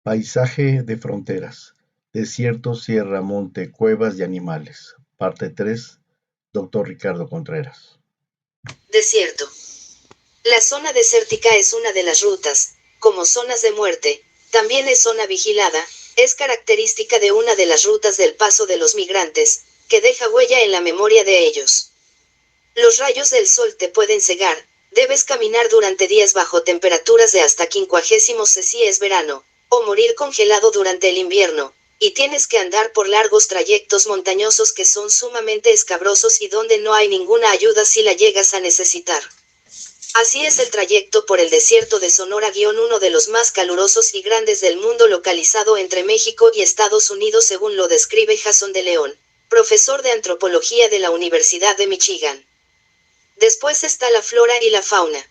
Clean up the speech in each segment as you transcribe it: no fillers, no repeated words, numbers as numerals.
Paisaje de fronteras, desierto, sierra, monte, cuevas y animales. Parte 3. Doctor Ricardo Contreras. Desierto. La zona desértica es una de las rutas, como zonas de muerte, también es zona vigilada, es característica de una de las rutas del paso de los migrantes, que deja huella en la memoria de ellos. Los rayos del sol te pueden cegar, debes caminar durante días bajo temperaturas de hasta 50 si es verano, o morir congelado durante el invierno, y tienes que andar por largos trayectos montañosos que son sumamente escabrosos y donde no hay ninguna ayuda si la llegas a necesitar. Así es el trayecto por el desierto de Sonora, uno de los más calurosos y grandes del mundo, localizado entre México y Estados Unidos, según lo describe Jason de León, profesor de antropología de la Universidad de Michigan. Después está la flora y la fauna.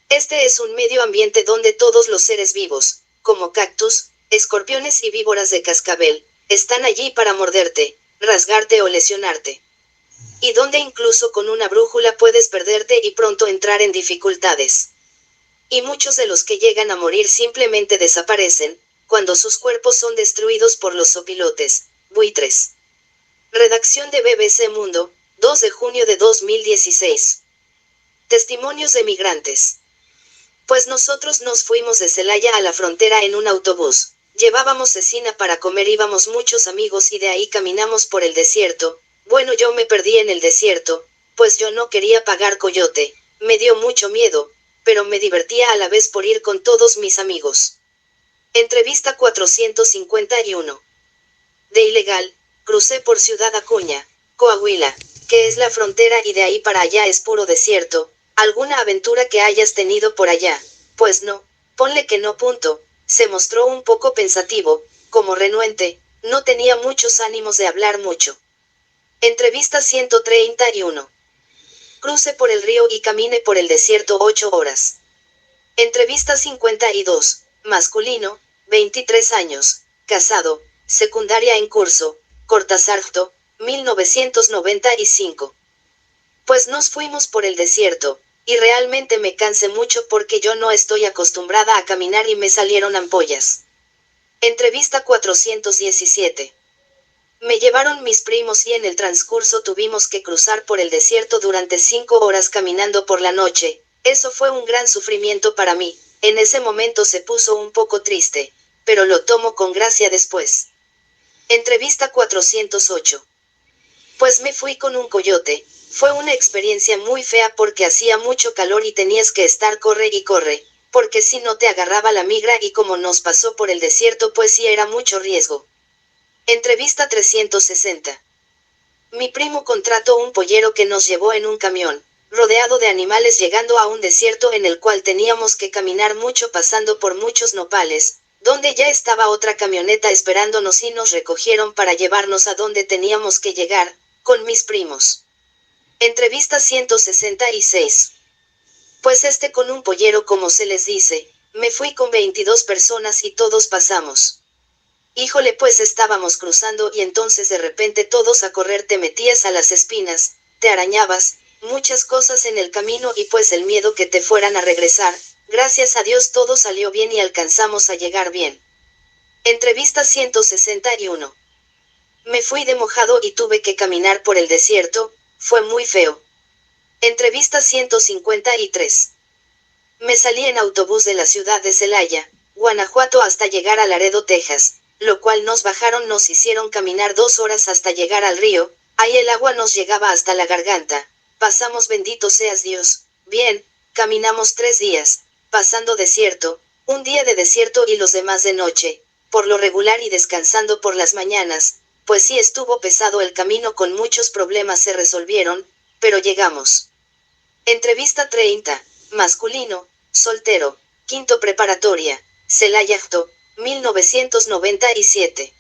Este es un medio ambiente donde todos los seres vivos, como cactus, escorpiones y víboras de cascabel, están allí para morderte, rasgarte o lesionarte. Y donde incluso con una brújula puedes perderte y pronto entrar en dificultades. Y muchos de los que llegan a morir simplemente desaparecen, cuando sus cuerpos son destruidos por los zopilotes, buitres. Redacción de BBC Mundo, 2 de junio de 2016. Testimonios de migrantes. Pues nosotros nos fuimos de Celaya a la frontera en un autobús, llevábamos cecina para comer, íbamos muchos amigos y de ahí caminamos por el desierto. Bueno, yo me perdí en el desierto, pues yo no quería pagar coyote, me dio mucho miedo, pero me divertía a la vez por ir con todos mis amigos. Entrevista 451. De ilegal, crucé por Ciudad Acuña, Coahuila, que es la frontera, y de ahí para allá es puro desierto. ¿Alguna aventura que hayas tenido por allá? Pues no, ponle que no. Se mostró un poco pensativo, como renuente, no tenía muchos ánimos de hablar mucho. Entrevista 131. Cruce por el río y camine por el desierto 8 horas. Entrevista 52. Masculino, 23 años, casado, secundaria en curso, Cortázarto, 1995. Pues nos fuimos por el desierto, y realmente me cansé mucho porque yo no estoy acostumbrada a caminar y me salieron ampollas. Entrevista 417. Me llevaron mis primos y en el transcurso tuvimos que cruzar por el desierto durante 5 horas caminando por la noche. Eso fue un gran sufrimiento para mí. En ese momento se puso un poco triste, pero lo tomo con gracia después. Entrevista 408. Pues me fui con un coyote. Fue una experiencia muy fea porque hacía mucho calor y tenías que estar corre y corre, porque si no te agarraba la migra, y como nos pasó por el desierto pues sí era mucho riesgo. Entrevista 360. Mi primo contrató un pollero que nos llevó en un camión, rodeado de animales, llegando a un desierto en el cual teníamos que caminar mucho pasando por muchos nopales, donde ya estaba otra camioneta esperándonos y nos recogieron para llevarnos a donde teníamos que llegar, con mis primos. Entrevista 166. Pues con un pollero, como se les dice, me fui con 22 personas y todos pasamos. Híjole, pues estábamos cruzando y entonces de repente todos a correr, te metías a las espinas, te arañabas, muchas cosas en el camino y pues el miedo que te fueran a regresar. Gracias a Dios todo salió bien y alcanzamos a llegar bien. Entrevista 161. Me fui de mojado y tuve que caminar por el desierto, fue muy feo. Entrevista 153. Me salí en autobús de la ciudad de Celaya, Guanajuato, hasta llegar a Laredo, Texas, lo cual nos bajaron, nos hicieron caminar 2 horas hasta llegar al río. Ahí el agua nos llegaba hasta la garganta. Pasamos, bendito seas Dios. Bien, caminamos 3 días, pasando desierto, un día de desierto y los demás de noche, por lo regular, y descansando por las mañanas. Pues sí estuvo pesado el camino, con muchos problemas se resolvieron, pero llegamos. Entrevista 30. Masculino, soltero, quinto preparatoria, Celaya, 1997.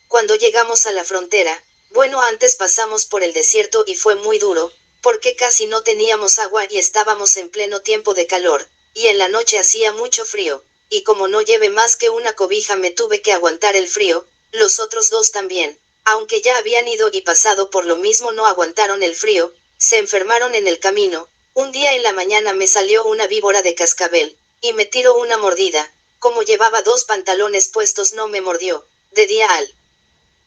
Cuando llegamos a la frontera, bueno, antes pasamos por el desierto y fue muy duro, porque casi no teníamos agua y estábamos en pleno tiempo de calor, y en la noche hacía mucho frío, y como no llevé más que una cobija me tuve que aguantar el frío. Los otros dos también, aunque ya habían ido y pasado por lo mismo, no aguantaron el frío, se enfermaron en el camino. Un día en la mañana me salió una víbora de cascabel, y me tiró una mordida. Como llevaba 2 pantalones puestos no me mordió. De día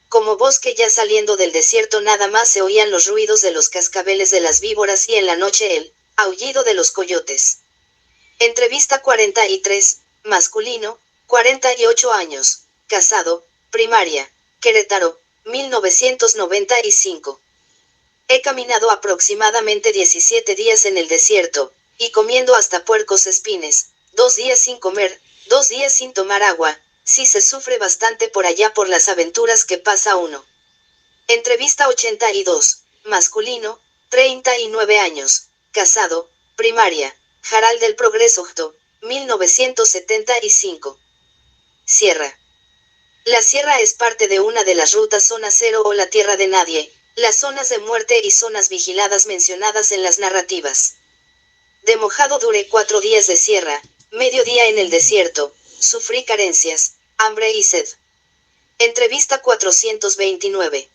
como bosque ya saliendo del desierto nada más se oían los ruidos de los cascabeles de las víboras y en la noche el aullido de los coyotes. Entrevista 43, masculino, 48 años, casado, primaria, Querétaro, 1995. He caminado aproximadamente 17 días en el desierto, y comiendo hasta puercos espines, 2 días sin comer, 2 días sin tomar agua, sí se sufre bastante por allá por las aventuras que pasa uno. Entrevista 82, masculino, 39 años, casado, primaria, Jaral del Progreso, 1975. Sierra. La sierra es parte de una de las rutas Zona Cero o la Tierra de Nadie, las zonas de muerte y zonas vigiladas mencionadas en las narrativas. De mojado duré 4 días de sierra, medio día en el desierto, sufrí carencias, hambre y sed. Entrevista 429.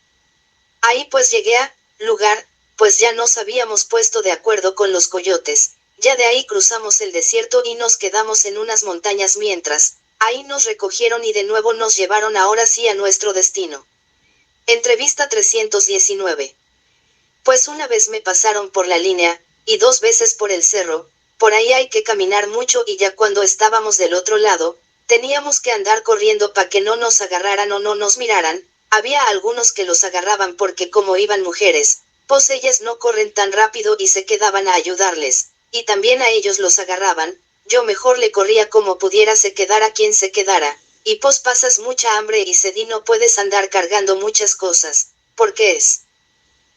Ahí pues llegué a lugar, pues ya nos habíamos puesto de acuerdo con los coyotes, ya de ahí cruzamos el desierto y nos quedamos en unas montañas mientras, ahí nos recogieron y de nuevo nos llevaron ahora sí a nuestro destino. Entrevista 319. Pues una vez me pasaron por la línea, y 2 veces por el cerro, por ahí hay que caminar mucho y ya cuando estábamos del otro lado, teníamos que andar corriendo para que no nos agarraran o no nos miraran, había algunos que los agarraban porque como iban mujeres, pues ellas no corren tan rápido y se quedaban a ayudarles, y también a ellos los agarraban, yo mejor le corría como pudiera se quedara quien se quedara, y pues pasas mucha hambre y sed y no puedes andar cargando muchas cosas, porque es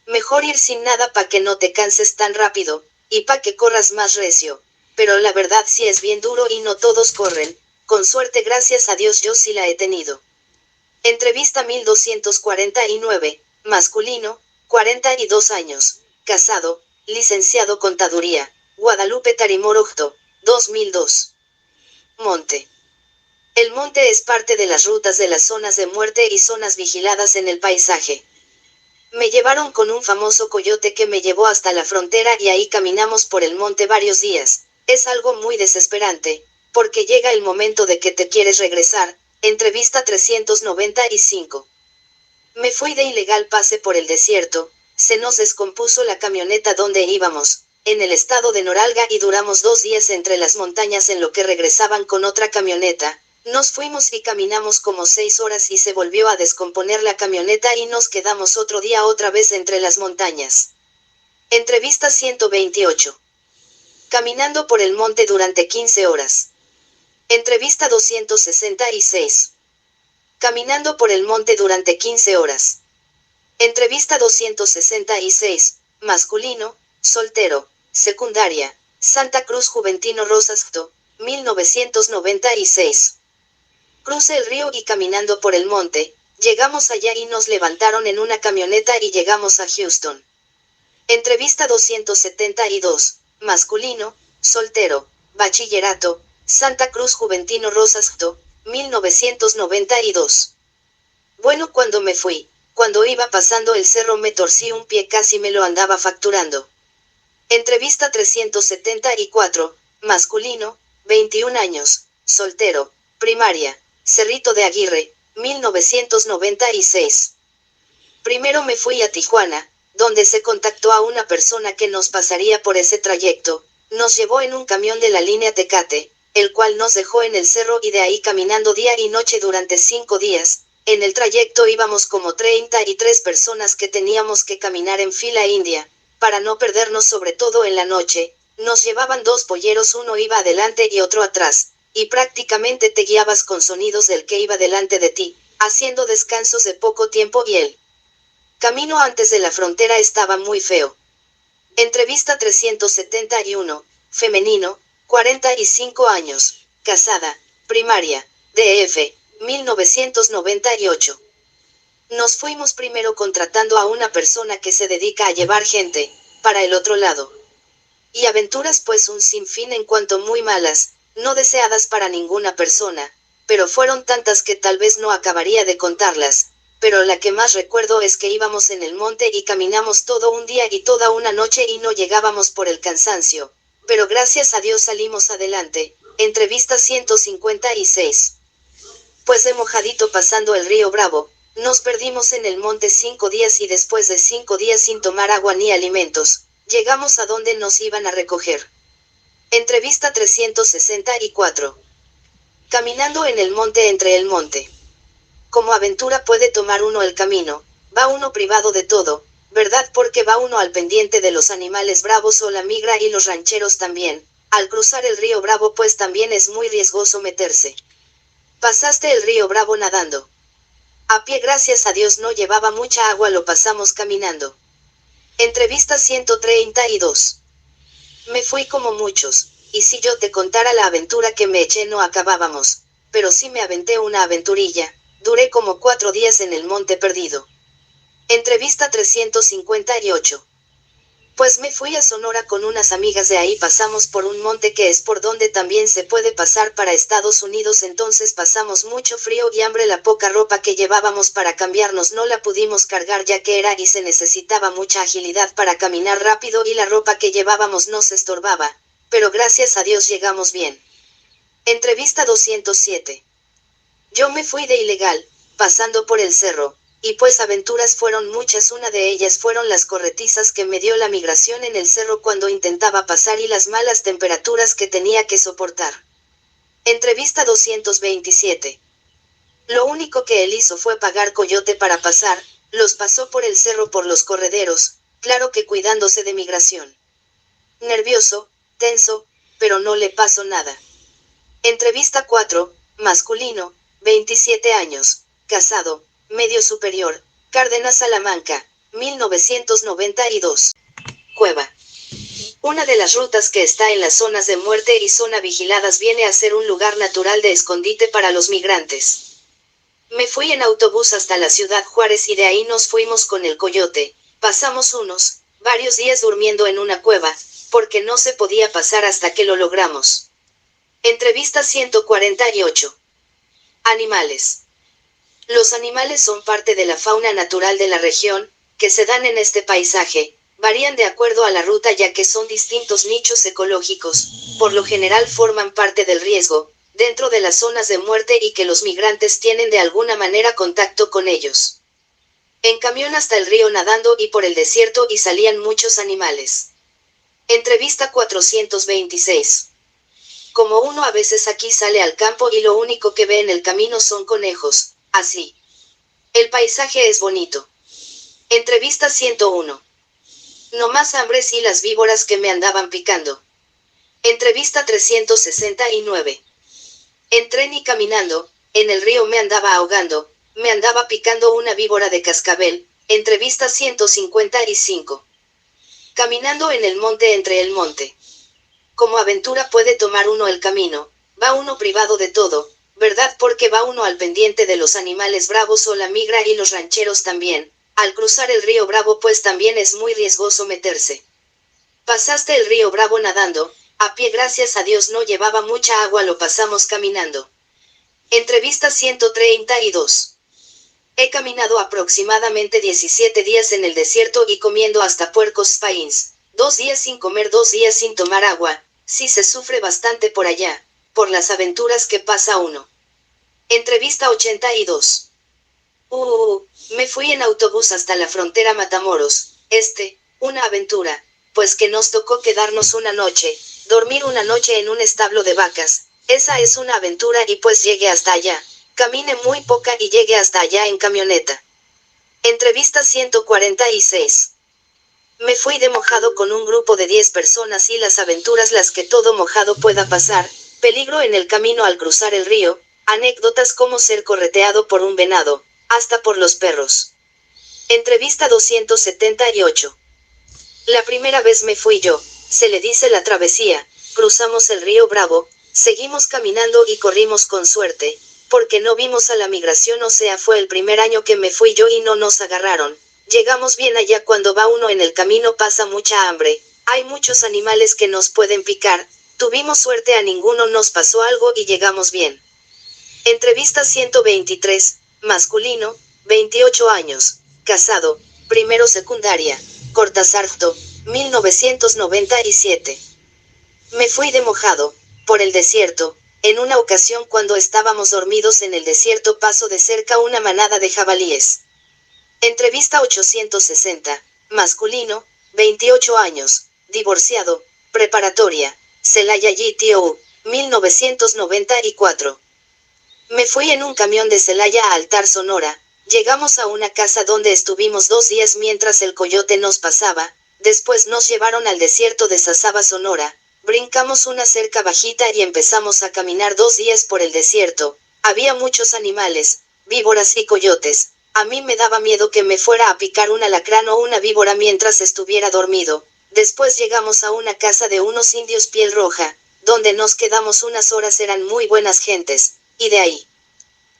mejor ir sin nada pa' que no te canses tan rápido, y pa' que corras más recio, pero la verdad sí es bien duro y no todos corren, con suerte gracias a Dios yo sí la he tenido. Entrevista 1249, masculino, 42 años, casado, licenciado Contaduría, Guadalupe Tarimorojto, 2002. Monte. El monte es parte de las rutas de las zonas de muerte y zonas vigiladas en el paisaje. Me llevaron con un famoso coyote que me llevó hasta la frontera y ahí caminamos por el monte varios días. Es algo muy desesperante, porque llega el momento de que te quieres regresar. Entrevista 395. Me fui de ilegal pase por el desierto, se nos descompuso la camioneta donde íbamos, en el estado de Noralga y duramos 2 días entre las montañas en lo que regresaban con otra camioneta. Nos fuimos y caminamos como 6 horas y se volvió a descomponer la camioneta y nos quedamos otro día otra vez entre las montañas. Entrevista 128. Caminando por el monte durante 15 horas. Entrevista 266. Caminando por el monte durante 15 horas. Entrevista 266, masculino, soltero, secundaria, Santa Cruz Juventino Rosas, 1996. Crucé el río y caminando por el monte, llegamos allá y nos levantaron en una camioneta y llegamos a Houston. Entrevista 272, masculino, soltero, bachillerato, Santa Cruz Juventino Rosas, 1992. Bueno, cuando me fui, cuando iba pasando el cerro me torcí un pie, casi me lo andaba facturando. Entrevista 374, masculino, 21 años, soltero, primaria, Cerrito de Aguirre, 1996. Primero me fui a Tijuana, donde se contactó a una persona que nos pasaría por ese trayecto, nos llevó en un camión de la línea Tecate, el cual nos dejó en el cerro y de ahí caminando día y noche durante 5 días, en el trayecto íbamos como 33 personas que teníamos que caminar en fila india, para no perdernos sobre todo en la noche, nos llevaban 2 polleros, uno iba adelante y otro atrás, y prácticamente te guiabas con sonidos del que iba delante de ti, haciendo descansos de poco tiempo y el camino antes de la frontera estaba muy feo. Entrevista 371, femenino, 45 años, casada, primaria, DF, 1998. Nos fuimos primero contratando a una persona que se dedica a llevar gente, para el otro lado. Y aventuras pues un sinfín en cuanto muy malas, no deseadas para ninguna persona, pero fueron tantas que tal vez no acabaría de contarlas, pero la que más recuerdo es que íbamos en el monte y caminamos todo un día y toda una noche y no llegábamos por el cansancio, pero gracias a Dios salimos adelante, Entrevista 156. Pues de mojadito pasando el río Bravo, nos perdimos en el monte 5 días y después de 5 días sin tomar agua ni alimentos, llegamos a donde nos iban a recoger. Entrevista 364. Caminando en el monte entre el monte. Como aventura puede tomar uno el camino, va uno privado de todo, ¿verdad? Porque va uno al pendiente de los animales bravos o la migra y los rancheros también. Al cruzar el río Bravo pues también es muy riesgoso meterse. Pasaste el río Bravo nadando. A pie gracias a Dios no llevaba mucha agua, lo pasamos caminando. Entrevista 132. Me fui como muchos, y si yo te contara la aventura que me eché no acabábamos, pero sí me aventé una aventurilla, duré como 4 días en el monte perdido. Entrevista 358. Pues me fui a Sonora con unas amigas, de ahí pasamos por un monte que es por donde también se puede pasar para Estados Unidos, entonces pasamos mucho frío y hambre, la poca ropa que llevábamos para cambiarnos no la pudimos cargar ya que era y se necesitaba mucha agilidad para caminar rápido y la ropa que llevábamos nos estorbaba, pero gracias a Dios llegamos bien. Entrevista 207. Yo me fui de ilegal, pasando por el cerro. Y pues aventuras fueron muchas, una de ellas fueron las corretizas que me dio la migración en el cerro cuando intentaba pasar y las malas temperaturas que tenía que soportar. Entrevista 227. Lo único que él hizo fue pagar coyote para pasar, los pasó por el cerro por los correderos, claro que cuidándose de migración. Nervioso, tenso, pero no le pasó nada. Entrevista 4, masculino, 27 años, casado, medio superior, Cárdenas Salamanca, 1992. Cueva. Una de las rutas que está en las zonas de muerte y zona vigiladas viene a ser un lugar natural de escondite para los migrantes. Me fui en autobús hasta la ciudad Juárez y de ahí nos fuimos con el coyote, pasamos varios días durmiendo en una cueva, porque no se podía pasar hasta que lo logramos. Entrevista 148. Animales. Los animales son parte de la fauna natural de la región, que se dan en este paisaje, varían de acuerdo a la ruta ya que son distintos nichos ecológicos, por lo general forman parte del riesgo, dentro de las zonas de muerte y que los migrantes tienen de alguna manera contacto con ellos. En camión hasta el río nadando y por el desierto y salían muchos animales. Entrevista 426. Como uno a veces aquí sale al campo y lo único que ve en el camino son conejos. Así. El paisaje es bonito. Entrevista 101. No más hambres y las víboras que me andaban picando. Entrevista 369. En tren y caminando, en el río me andaba ahogando, me andaba picando una víbora de cascabel. Entrevista 155. Caminando en el monte entre el monte. Como aventura puede tomar uno el camino, va uno privado de todo, ¿verdad? Porque va uno al pendiente de los animales bravos o la migra y los rancheros también. Al cruzar el río Bravo pues también es muy riesgoso meterse. Pasaste el río Bravo nadando, a pie gracias a Dios no llevaba mucha agua, lo pasamos caminando. Entrevista 132. He caminado aproximadamente 17 días en el desierto y comiendo hasta puercos pains, 2 días sin comer, 2 días sin tomar agua, sí se sufre bastante por allá, por las aventuras que pasa uno. Entrevista 82. Me fui en autobús hasta la frontera Matamoros, una aventura, pues que nos tocó quedarnos una noche, dormir una noche en un establo de vacas, esa es una aventura y pues llegué hasta allá, caminé muy poca y llegué hasta allá en camioneta. Entrevista 146. Me fui de mojado con un grupo de 10 personas y las aventuras las que todo mojado pueda pasar, peligro en el camino al cruzar el río, anécdotas como ser correteado por un venado, hasta por los perros. Entrevista 278. La primera vez me fui yo, se le dice la travesía, cruzamos el río Bravo, seguimos caminando y corrimos con suerte, porque no vimos a la migración, o sea fue el primer año que me fui yo y no nos agarraron. Llegamos bien allá, cuando va uno en el camino pasa mucha hambre, hay muchos animales que nos pueden picar, tuvimos suerte, a ninguno nos pasó algo y llegamos bien. Entrevista 123, masculino, 28 años, casado, primero secundaria, Cortázarto, 1997. Me fui de mojado, por el desierto. En una ocasión cuando estábamos dormidos en el desierto pasó de cerca una manada de jabalíes. Entrevista 860. Masculino, 28 años, divorciado, preparatoria, Celaya GTO, 1994. Me fui en un camión de Celaya a Altar, Sonora. Llegamos a una casa donde estuvimos 2 días mientras el coyote nos pasaba. Después nos llevaron al desierto de Sasaba, Sonora. Brincamos una cerca bajita y empezamos a caminar 2 días por el desierto. Había muchos animales, víboras y coyotes. A mí me daba miedo que me fuera a picar un alacrán o una víbora mientras estuviera dormido. Después llegamos a una casa de unos indios piel roja, donde nos quedamos unas horas. Eran muy buenas gentes, y de ahí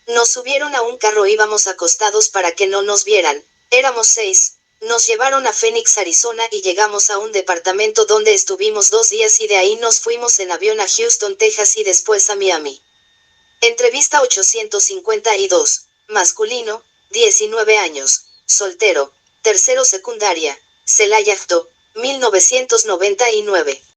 nos subieron a un carro. Íbamos acostados para que no nos vieran. Éramos 6. Nos llevaron a Phoenix, Arizona y llegamos a un departamento donde estuvimos 2 días y de ahí nos fuimos en avión a Houston, Texas y después a Miami. Entrevista 852. Masculino, 19 años, soltero, tercero secundaria, Celaya, 1999.